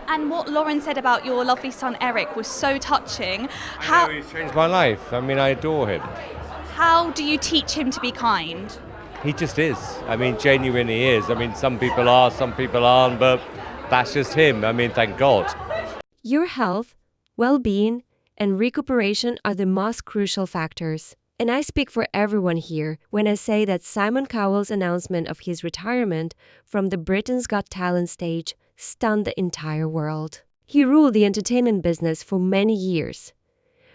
And what Lauren said about your lovely son Eric was so touching. I know he's changed my life. I mean, I adore him. How do you teach him to be kind? He just is. I mean, genuinely is. I mean, some people are, some people aren't, but that's just him. I mean, thank God. Your health, well-being, and recuperation are the most crucial factors. And I speak for everyone here when I say that Simon Cowell's announcement of his retirement from the Britain's Got Talent stage stunned the entire world. He ruled the entertainment business for many years,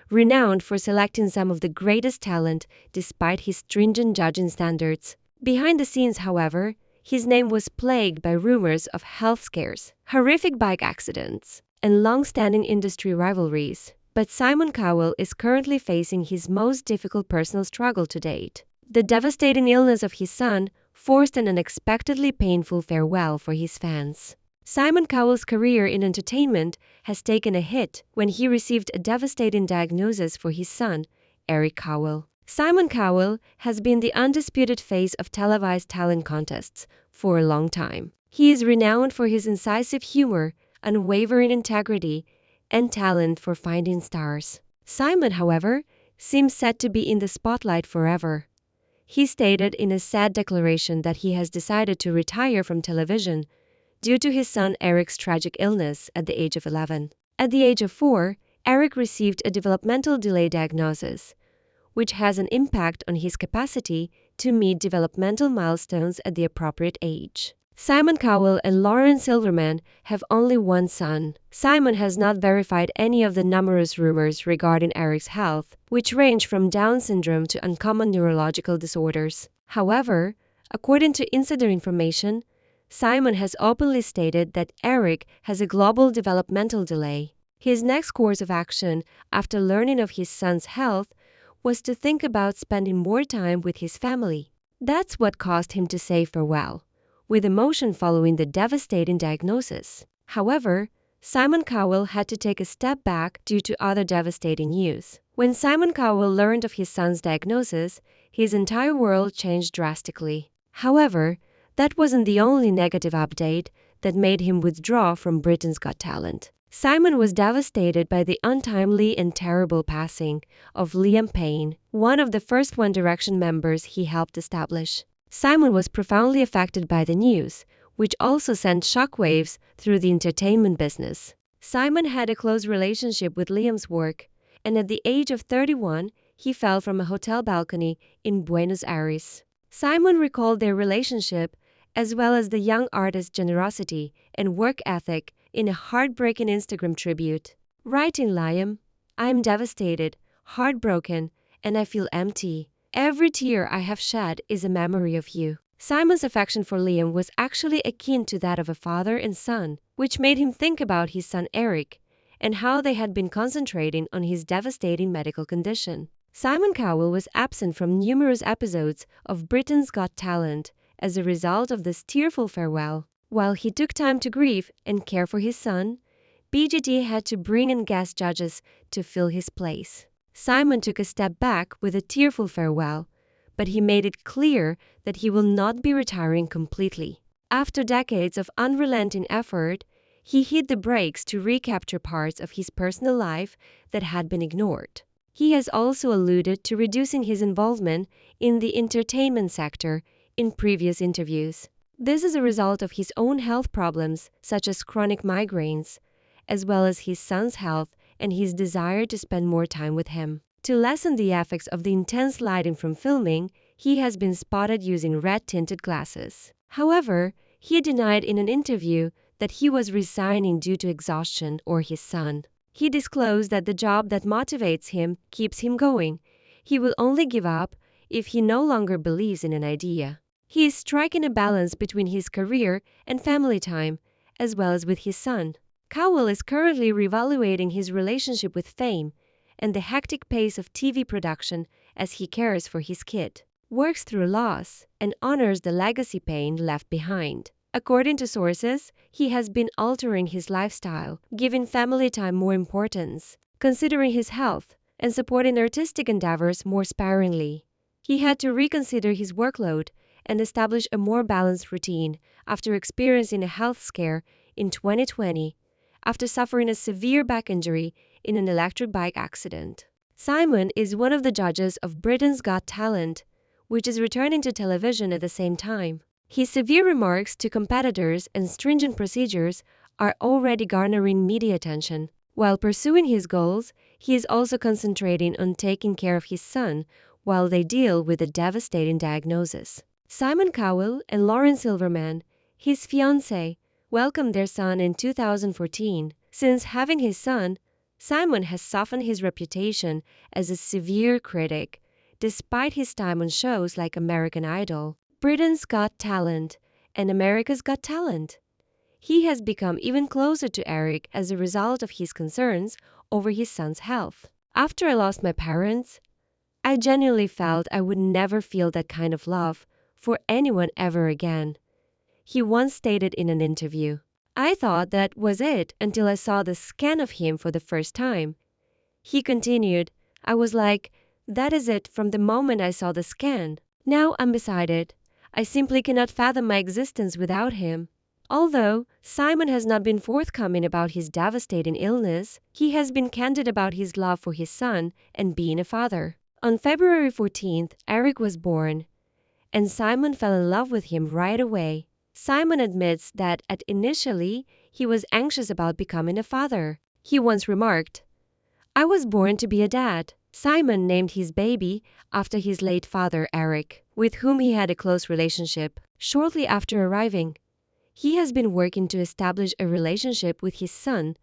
renowned for selecting some of the greatest talent despite his stringent judging standards. Behind the scenes, however, his name was plagued by rumors of health scares, horrific bike accidents, and long-standing industry rivalries. But Simon Cowell is currently facing his most difficult personal struggle to date. The devastating illness of his son forced an unexpectedly painful farewell for his fans. Simon Cowell's career in entertainment has taken a hit when he received a devastating diagnosis for his son, Eric Cowell. Simon Cowell has been the undisputed face of televised talent contests for a long time. He is renowned for his incisive humor, unwavering integrity, and talent for finding stars. Simon, however, seems set to be in the spotlight forever. He stated in a sad declaration that he has decided to retire from television due to his son Eric's tragic illness at the age of 11. At the age of 4, Eric received a developmental delay diagnosis, which has an impact on his capacity to meet developmental milestones at the appropriate age. Simon Cowell and Lauren Silverman have only one son. Simon has not verified any of the numerous rumors regarding Eric's health, which range from Down syndrome to uncommon neurological disorders. However, according to Insider information, Simon has openly stated that Eric has a global developmental delay. His next course of action after learning of his son's health was to think about spending more time with his family. That's what caused him to say farewell, with emotion following the devastating diagnosis. However, Simon Cowell had to take a step back due to other devastating news. When Simon Cowell learned of his son's diagnosis, his entire world changed drastically. However, that wasn't the only negative update that made him withdraw from Britain's Got Talent. Simon was devastated by the untimely and terrible passing of Liam Payne, one of the first One Direction members he helped establish. Simon was profoundly affected by the news, which also sent shockwaves through the entertainment business. Simon had a close relationship with Liam's work, and at the age of 31, he fell from a hotel balcony in Buenos Aires. Simon recalled their relationship, as well as the young artist's generosity and work ethic, in a heartbreaking Instagram tribute. Writing Liam, "I'm devastated, heartbroken, and I feel empty. Every tear I have shed is a memory of you." Simon's affection for Liam was actually akin to that of a father and son, which made him think about his son Eric and how they had been concentrating on his devastating medical condition. Simon Cowell was absent from numerous episodes of Britain's Got Talent as a result of this tearful farewell. While he took time to grieve and care for his son, BGT had to bring in guest judges to fill his place. Simon took a step back with a tearful farewell, but he made it clear that he will not be retiring completely. After decades of unrelenting effort, he hit the brakes to recapture parts of his personal life that had been ignored. He has also alluded to reducing his involvement in the entertainment sector in previous interviews. This is a result of his own health problems, such as chronic migraines, as well as his son's health and his desire to spend more time with him. To lessen the effects of the intense lighting from filming, he has been spotted using red-tinted glasses. However, he denied in an interview that he was resigning due to exhaustion or his son. He disclosed that the job that motivates him keeps him going. He will only give up if he no longer believes in an idea. He is striking a balance between his career and family time, as well as with his son. Cowell is currently reevaluating his relationship with fame and the hectic pace of TV production as he cares for his kid, works through loss, and honors the legacy Payne left behind. According to sources, he has been altering his lifestyle, giving family time more importance, considering his health, and supporting artistic endeavors more sparingly. He had to reconsider his workload and establish a more balanced routine after experiencing a health scare in 2020, after suffering a severe back injury in an electric bike accident. Simon is one of the judges of Britain's Got Talent, which is returning to television at the same time. His severe remarks to competitors and stringent procedures are already garnering media attention. While pursuing his goals, he is also concentrating on taking care of his son while they deal with a devastating diagnosis. Simon Cowell and Lauren Silverman, his fiancée, welcomed their son in 2014. Since having his son, Simon has softened his reputation as a severe critic, despite his time on shows like American Idol, Britain's Got Talent, and America's Got Talent. He has become even closer to Eric as a result of his concerns over his son's health. After I lost my parents, I genuinely felt I would never feel that kind of love for anyone ever again, he once stated in an interview. I thought that was it until I saw the scan of him for the first time. He continued, I was like, that is it from the moment I saw the scan. Now I'm beside it. I simply cannot fathom my existence without him. Although Simon has not been forthcoming about his devastating illness, he has been candid about his love for his son and being a father. On February 14th, Eric was born, and Simon fell in love with him right away. Simon admits that initially he was anxious about becoming a father. He once remarked, I was born to be a dad. Simon named his baby after his late father, Eric, with whom he had a close relationship. Shortly after arriving, he has been working to establish a relationship with his son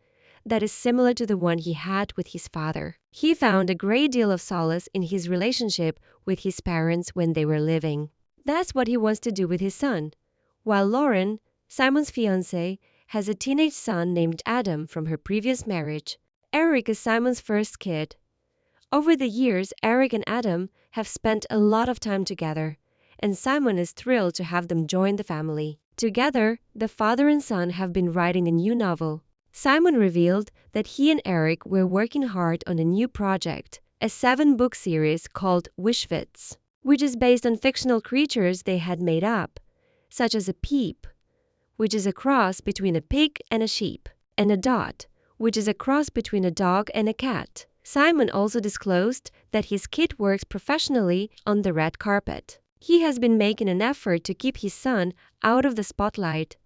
that is similar to the one he had with his father. He found a great deal of solace in his relationship with his parents when they were living. That's what he wants to do with his son. While Lauren, Simon's fiancée, has a teenage son named Adam from her previous marriage. Eric is Simon's first kid. Over the years, Eric and Adam have spent a lot of time together, and Simon is thrilled to have them join the family. Together, the father and son have been writing a new novel. Simon revealed that he and Eric were working hard on a new project, a 7-book series called Wishfits, which is based on fictional creatures they had made up, such as a peep, which is a cross between a pig and a sheep, and a dot, which is a cross between a dog and a cat. Simon also disclosed that his kid works professionally on the red carpet. He has been making an effort to keep his son out of the spotlight,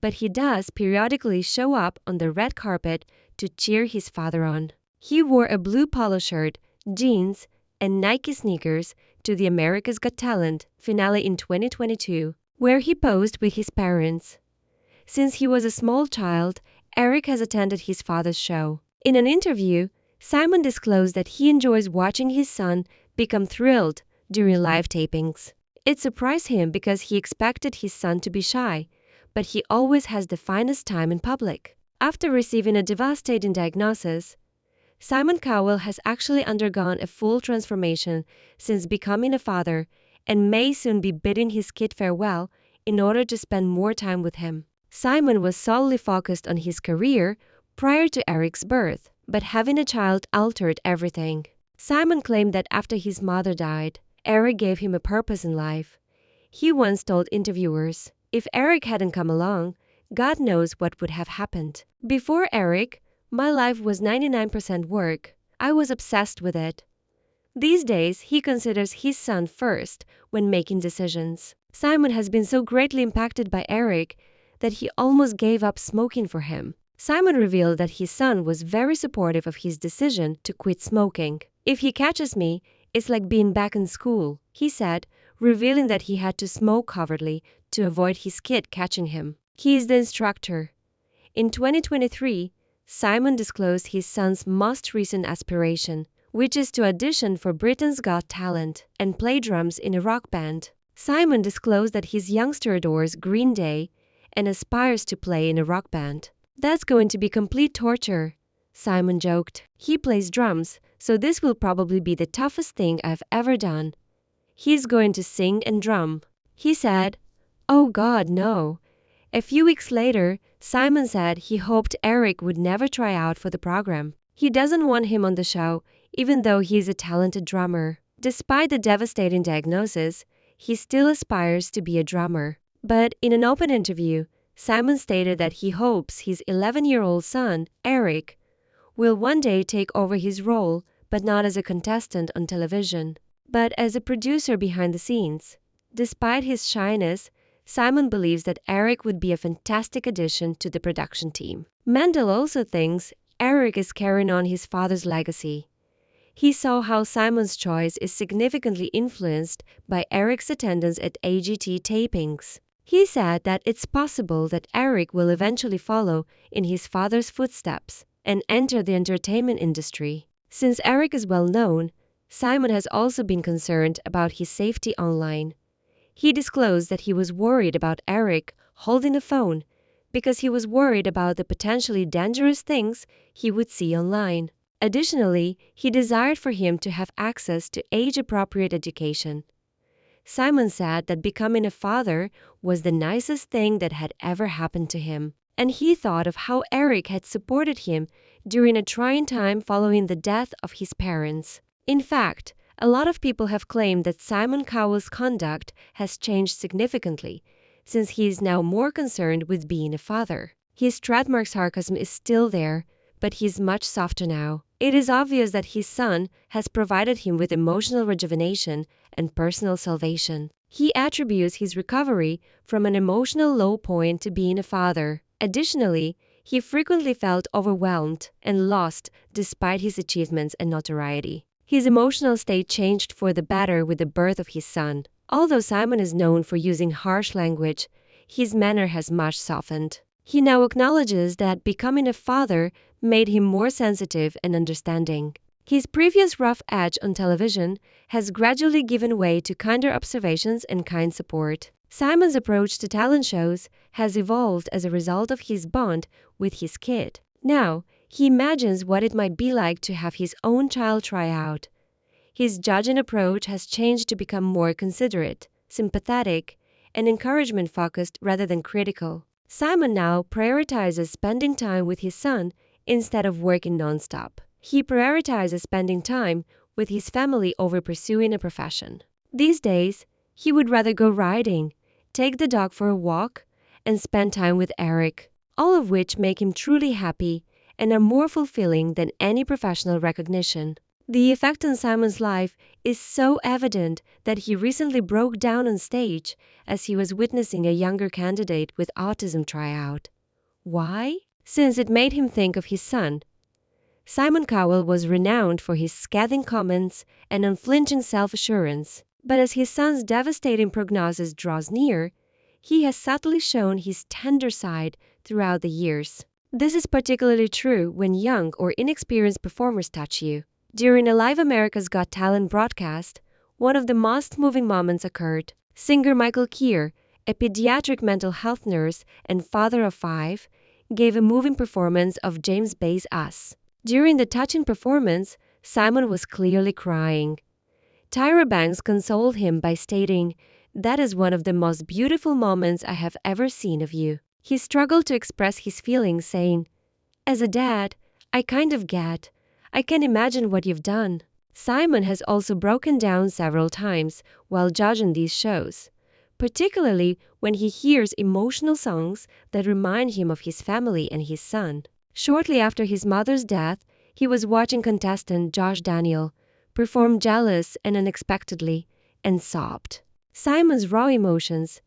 but he does periodically show up on the red carpet to cheer his father on. He wore a blue polo shirt, jeans, and Nike sneakers to the America's Got Talent finale in 2022, where he posed with his parents. Since he was a small child, Eric has attended his father's show. In an interview, Simon disclosed that he enjoys watching his son become thrilled during live tapings. It surprised him because he expected his son to be shy, but he always has the finest time in public. After receiving a devastating diagnosis, Simon Cowell has actually undergone a full transformation since becoming a father and may soon be bidding his kid farewell in order to spend more time with him. Simon was solely focused on his career prior to Eric's birth, but having a child altered everything. Simon claimed that after his mother died, Eric gave him a purpose in life. He once told interviewers, if Eric hadn't come along, God knows what would have happened. Before Eric, my life was 99% work. I was obsessed with it. These days, he considers his son first when making decisions. Simon has been so greatly impacted by Eric that he almost gave up smoking for him. Simon revealed that his son was very supportive of his decision to quit smoking. If he catches me, it's like being back in school, he said, revealing that he had to smoke covertly to avoid his kid catching him. He is the instructor. In 2023, Simon disclosed his son's most recent aspiration, which is to audition for Britain's Got Talent and play drums in a rock band. Simon disclosed that his youngster adores Green Day and aspires to play in a rock band. That's going to be complete torture, Simon joked. He plays drums, so this will probably be the toughest thing I've ever done. He's going to sing and drum. He said, oh God, no. A few weeks later, Simon said he hoped Eric would never try out for the program. He doesn't want him on the show, even though he's a talented drummer. Despite the devastating diagnosis, he still aspires to be a drummer. But in an open interview, Simon stated that he hopes his 11-year-old son, Eric, will one day take over his role, but not as a contestant on television, but as a producer behind the scenes. Despite his shyness, Simon believes that Eric would be a fantastic addition to the production team. Mendel also thinks Eric is carrying on his father's legacy. He saw how Simon's choice is significantly influenced by Eric's attendance at AGT tapings. He said that it's possible that Eric will eventually follow in his father's footsteps and enter the entertainment industry. Since Eric is well known, Simon has also been concerned about his safety online. He disclosed that he was worried about Eric holding a phone because he was worried about the potentially dangerous things he would see online. Additionally, he desired for him to have access to age-appropriate education. Simon said that becoming a father was the nicest thing that had ever happened to him, and he thought of how Eric had supported him during a trying time following the death of his parents. In fact, a lot of people have claimed that Simon Cowell's conduct has changed significantly, since he is now more concerned with being a father. His trademark sarcasm is still there, but he is much softer now. It is obvious that his son has provided him with emotional rejuvenation and personal salvation. He attributes his recovery from an emotional low point to being a father. Additionally, he frequently felt overwhelmed and lost despite his achievements and notoriety. His emotional state changed for the better with the birth of his son. Although Simon is known for using harsh language, his manner has much softened. He now acknowledges that becoming a father made him more sensitive and understanding. His previous rough edge on television has gradually given way to kinder observations and kind support. Simon's approach to talent shows has evolved as a result of his bond with his kid. Now, he imagines what it might be like to have his own child try out. His judging approach has changed to become more considerate, sympathetic, and encouragement-focused rather than critical. Simon now prioritizes spending time with his son instead of working nonstop. He prioritizes spending time with his family over pursuing a profession. These days, he would rather go riding, take the dog for a walk, and spend time with Eric, all of which make him truly happy and are more fulfilling than any professional recognition. The effect on Simon's life is so evident that he recently broke down on stage as he was witnessing a younger candidate with autism try out. Why? Since it made him think of his son. Simon Cowell was renowned for his scathing comments and unflinching self-assurance, but as his son's devastating prognosis draws near, he has subtly shown his tender side throughout the years. This is particularly true when young or inexperienced performers touch you. During a live America's Got Talent broadcast, one of the most moving moments occurred. Singer Michael Kier, a pediatric mental health nurse and father of 5, gave a moving performance of James Bay's Us. During the touching performance, Simon was clearly crying. Tyra Banks consoled him by stating, "That is one of the most beautiful moments I have ever seen of you." He struggled to express his feelings, saying, "As a dad, I kind of get. I can imagine what you've done." Simon has also broken down several times while judging these shows, particularly when he hears emotional songs that remind him of his family and his son. Shortly after his mother's death, he was watching contestant Josh Daniel perform Jealous and Unexpectedly and sobbed. Simon's raw emotions,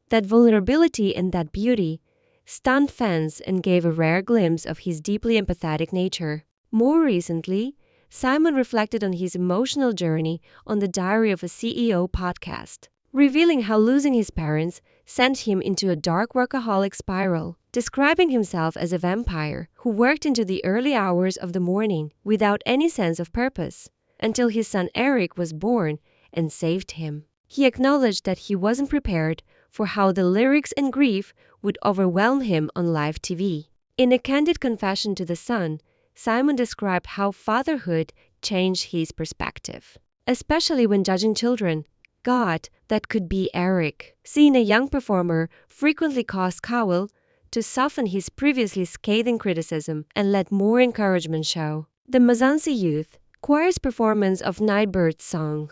that vulnerability and that beauty, stunned fans and gave a rare glimpse of his deeply empathetic nature. More recently, Simon reflected on his emotional journey on the Diary of a CEO podcast, revealing how losing his parents sent him into a dark workaholic spiral, describing himself as a vampire who worked into the early hours of the morning without any sense of purpose, until his son Eric was born and saved him. He acknowledged that he wasn't prepared for how the lyrics and grief would overwhelm him on live TV. In a candid confession to the Sun, Simon described how fatherhood changed his perspective, especially when judging children. God, that could be Eric. Seeing a young performer frequently caused Cowell to soften his previously scathing criticism and let more encouragement show. The Mazansi Youth Choir's performance of Nightbird's song,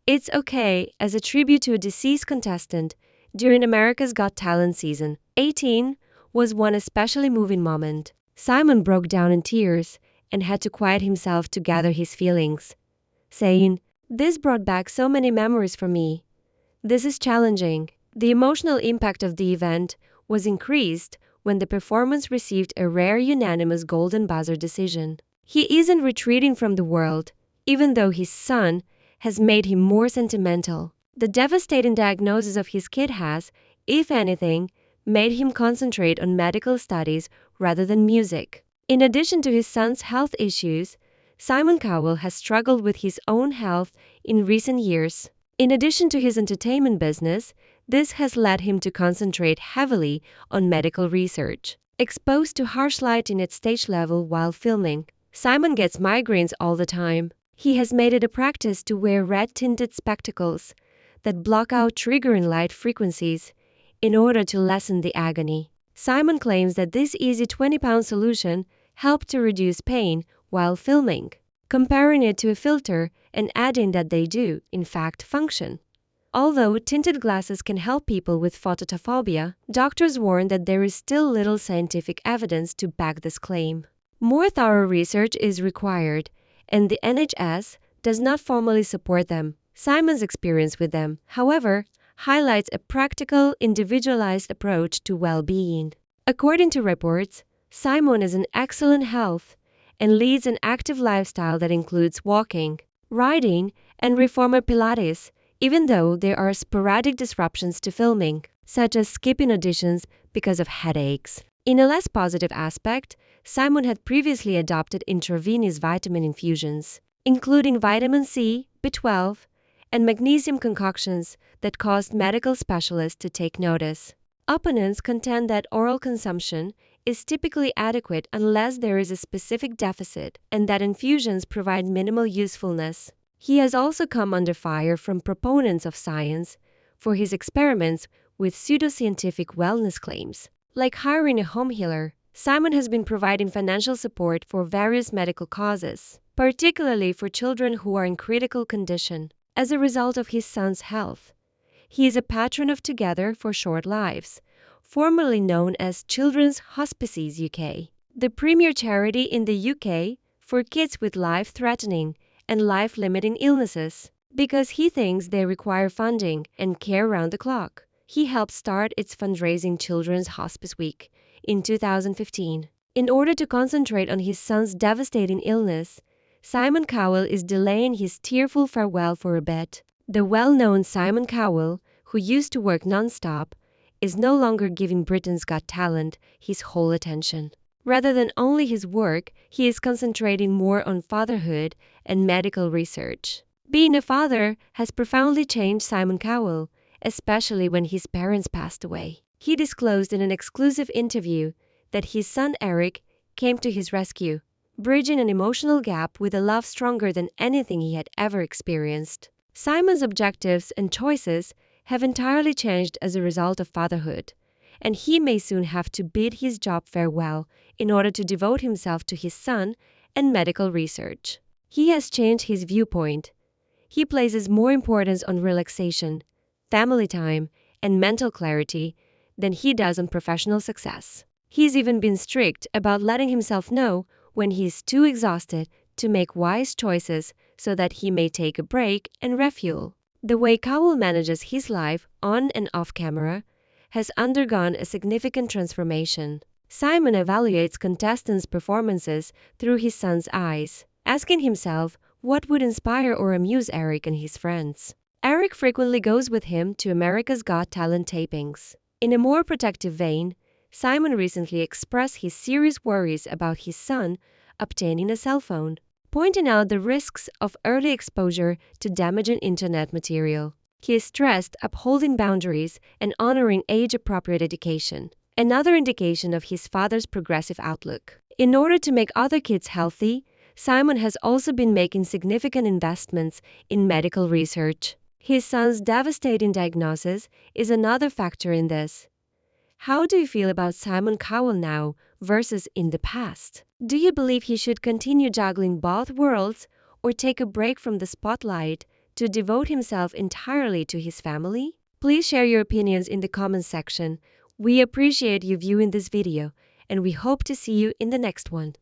"It's Okay," as a tribute to a deceased contestant, During America's Got Talent season 18 was one especially moving moment. Simon broke down in tears and had to quiet himself to gather his feelings, saying, "This brought back so many memories for me. This is challenging." The emotional impact of the event was increased when the performance received a rare unanimous golden buzzer decision. He isn't retreating from the world, even though his son has made him more sentimental. The devastating diagnosis of his kid has, if anything, made him concentrate on medical studies rather than music. In addition to his son's health issues, Simon Cowell has struggled with his own health in recent years. In addition to his entertainment business, this has led him to concentrate heavily on medical research. Exposed to harsh lighting at stage level while filming, Simon gets migraines all the time. He has made it a practice to wear red-tinted spectacles that block out triggering light frequencies in order to lessen the agony. Simon claims that this easy 20-pound solution helped to reduce pain while filming, comparing it to a filter and adding that they do, in fact, function. Although tinted glasses can help people with phototophobia, doctors warn that there is still little scientific evidence to back this claim. More thorough research is required, and the NHS does not formally support them. Simon's experience with them, however, highlights a practical, individualized approach to well-being. According to reports, Simon is in excellent health and leads an active lifestyle that includes walking, riding, and reformer Pilates, even though there are sporadic disruptions to filming, such as skipping auditions because of headaches. In a less positive aspect, Simon had previously adopted intravenous vitamin infusions, including vitamin C, B12, and magnesium concoctions that caused medical specialists to take notice. Opponents contend that oral consumption is typically adequate unless there is a specific deficit, and that infusions provide minimal usefulness. He has also come under fire from proponents of science for his experiments with pseudoscientific wellness claims. Like hiring a home healer, Simon has been providing financial support for various medical causes, particularly for children who are in critical condition. As a result of his son's health, he is a patron of Together for Short Lives, formerly known as Children's Hospices UK, the premier charity in the UK for kids with life-threatening and life-limiting illnesses. Because he thinks they require funding and care round the clock, he helped start its fundraising Children's Hospice Week in 2015. In order to concentrate on his son's devastating illness, Simon Cowell is delaying his tearful farewell for a bit. The well-known Simon Cowell, who used to work non-stop, is no longer giving Britain's Got Talent his whole attention. Rather than only his work, he is concentrating more on fatherhood and medical research. Being a father has profoundly changed Simon Cowell, especially when his parents passed away. He disclosed in an exclusive interview that his son Eric came to his rescue, bridging an emotional gap with a love stronger than anything he had ever experienced. Simon's objectives and choices have entirely changed as a result of fatherhood, and he may soon have to bid his job farewell in order to devote himself to his son and medical research. He has changed his viewpoint. He places more importance on relaxation, family time, and mental clarity than he does on professional success. He's even been strict about letting himself know when he is too exhausted to make wise choices so that he may take a break and refuel. The way Cowell manages his life on and off camera has undergone a significant transformation. Simon evaluates contestants' performances through his son's eyes, asking himself what would inspire or amuse Eric and his friends. Eric frequently goes with him to America's Got Talent tapings. In a more protective vein, Simon recently expressed his serious worries about his son obtaining a cell phone, pointing out the risks of early exposure to damaging internet material. He stressed upholding boundaries and honoring age-appropriate education, another indication of his father's progressive outlook. In order to make other kids healthy, Simon has also been making significant investments in medical research. His son's devastating diagnosis is another factor in this. How do you feel about Simon Cowell now versus in the past? Do you believe he should continue juggling both worlds or take a break from the spotlight to devote himself entirely to his family? Please share your opinions in the comments section. We appreciate you viewing this video, and we hope to see you in the next one.